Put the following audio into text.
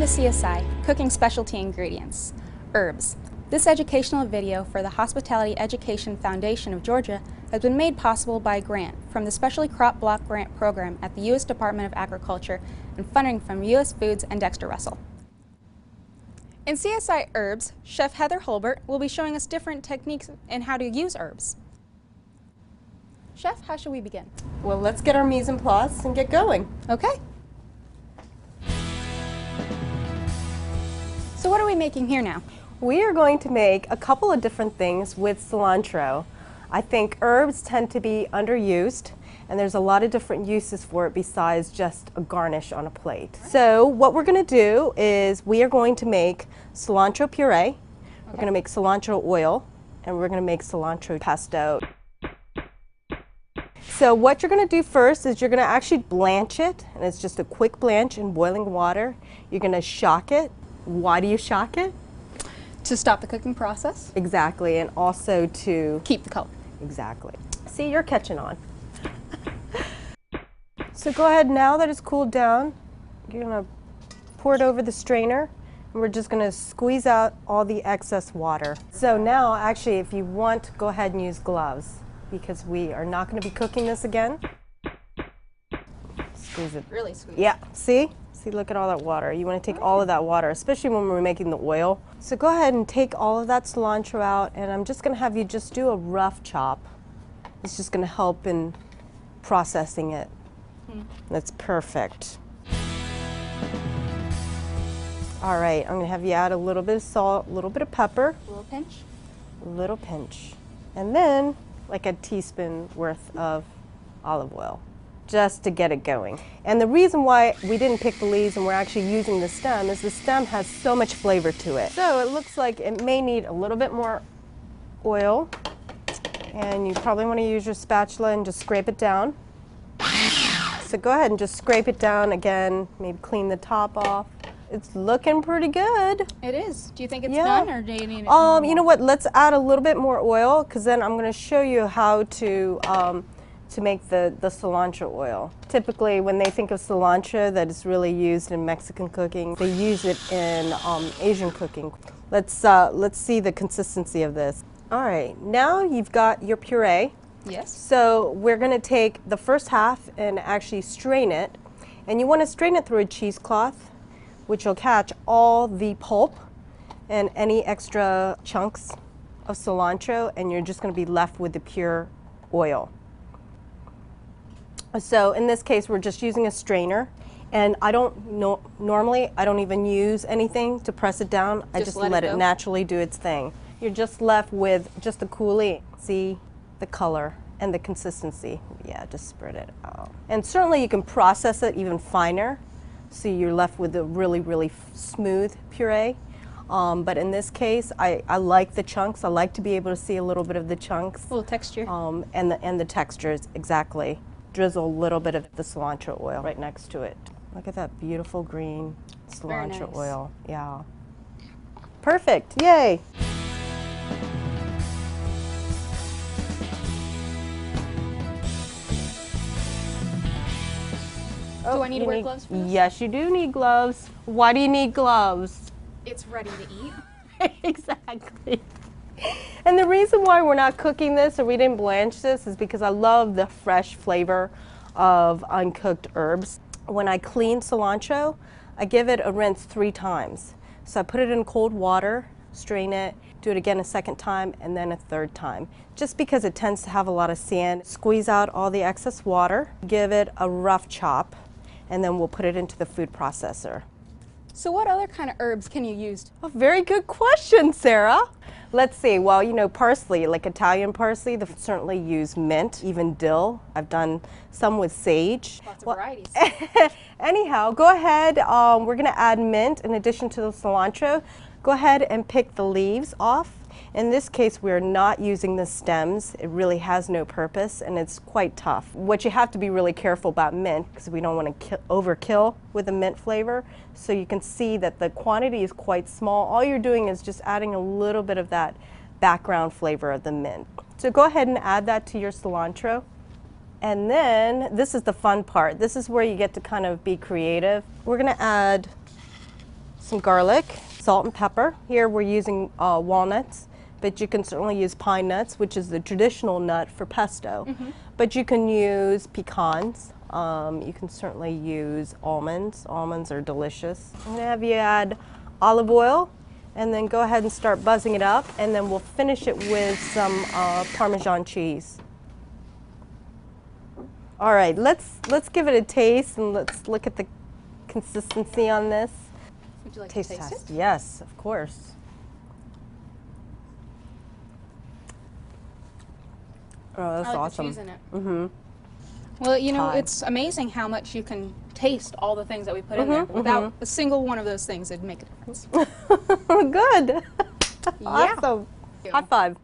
to CSI, Cooking Specialty Ingredients, Herbs. This educational video for the Hospitality Education Foundation of Georgia has been made possible by a grant from the Specialty Crop Block Grant Program at the U.S. Department of Agriculture and funding from U.S. Foods and Dexter Russell. In CSI Herbs, Chef Heather Holbert will be showing us different techniques in how to use herbs. Chef, how should we begin? Well, let's get our mise en place and get going. Okay. So what are we making here now? We are going to make a couple of different things with cilantro. I think herbs tend to be underused, and there's a lot of different uses for it besides just a garnish on a plate. So what we're going to do is we are going to make cilantro puree, we're going to make cilantro oil, and we're going to make cilantro pesto. So what you're going to do first is you're going to actually blanch it, and it's just a quick blanch in boiling water. You're going to shock it. Why do you shock it? To stop the cooking process? Exactly, and also to keep the color. Exactly. See, you're catching on. So go ahead, now that it's cooled down, you're going to pour it over the strainer, and we're just going to squeeze out all the excess water. So now, actually, if you want, go ahead and use gloves, because we are not going to be cooking this again. Squeeze it. Really squeeze. Yeah, see? See, look at all that water. You want to take all of that water, especially when we're making the oil. So go ahead and take all of that cilantro out, and I'm just going to have you just do a rough chop. It's just going to help in processing it. That's perfect. All right, I'm going to have you add a little bit of salt, a little bit of pepper. A little pinch. A little pinch. And then like a teaspoon worth of olive oil, just to get it going. And the reason why we didn't pick the leaves and we're actually using the stem is the stem has so much flavor to it. So it looks like it may need a little bit more oil, and you probably want to use your spatula and just scrape it down. So go ahead and just scrape it down again, maybe clean the top off. It's looking pretty good. It is. Do you think it's done, or do you need it You know what, let's add a little bit more oil, because then I'm going to show you how to make the cilantro oil. Typically, when they think of cilantro that is really used in Mexican cooking, they use it in Asian cooking. Let's see the consistency of this. All right, now you've got your puree. Yes. So we're going to take the first half and actually strain it. And you want to strain it through a cheesecloth, which will catch all the pulp and any extra chunks of cilantro, and you're just going to be left with the pure oil. So in this case, we're just using a strainer, and I don't know, normally I don't even use anything to press it down. I just let it naturally do its thing. You're just left with just the coulis. See the color and the consistency. Yeah, just spread it out. And certainly you can process it even finer, so you're left with a really, really smooth puree. But in this case, I like the chunks. I like to be able to see a little bit of the chunks. A little texture. And the textures, exactly. Drizzle a little bit of the cilantro oil right next to it. Look at that beautiful green cilantro oil. Yeah. Perfect. Yay. Do I need to wear gloves for this? Yes, you do need gloves. Why do you need gloves? It's ready to eat. Exactly. And the reason why we're not cooking this, or we didn't blanch this, is because I love the fresh flavor of uncooked herbs. When I clean cilantro, I give it a rinse 3 times. So I put it in cold water, strain it, do it again a second time, and then a third time. Just because it tends to have a lot of sand. Squeeze out all the excess water, give it a rough chop, and then we'll put it into the food processor. So what other kind of herbs can you use? A very good question, Sarah. Let's see, well, you know, parsley, like Italian parsley, they certainly use mint, even dill. I've done some with sage. Lots of varieties. Anyhow, go ahead, we're gonna add mint in addition to the cilantro. Go ahead and pick the leaves off. In this case, we're not using the stems. It really has no purpose, and it's quite tough. What you have to be really careful about mint, because we don't want to overkill with the mint flavor. So you can see that the quantity is quite small. All you're doing is just adding a little bit of that background flavor of the mint. So go ahead and add that to your cilantro. And then this is the fun part. This is where you get to kind of be creative. We're going to add some garlic, salt and pepper. Here we're using walnuts, but you can certainly use pine nuts, which is the traditional nut for pesto. But you can use pecans. You can certainly use almonds. Almonds are delicious. I'm going to have you add olive oil, and then go ahead and start buzzing it up, and then we'll finish it with some Parmesan cheese. All right, let's give it a taste, and let's look at the consistency on this. Would you like Taste to taste test. it? Yes, of course. Oh, that's I like awesome. the cheese in it. Mm-hmm. Well, you know, Thai. it's amazing how much you can taste all the things that we put in there. Without a single one of those things, it'd make a difference. Good. Awesome. High five.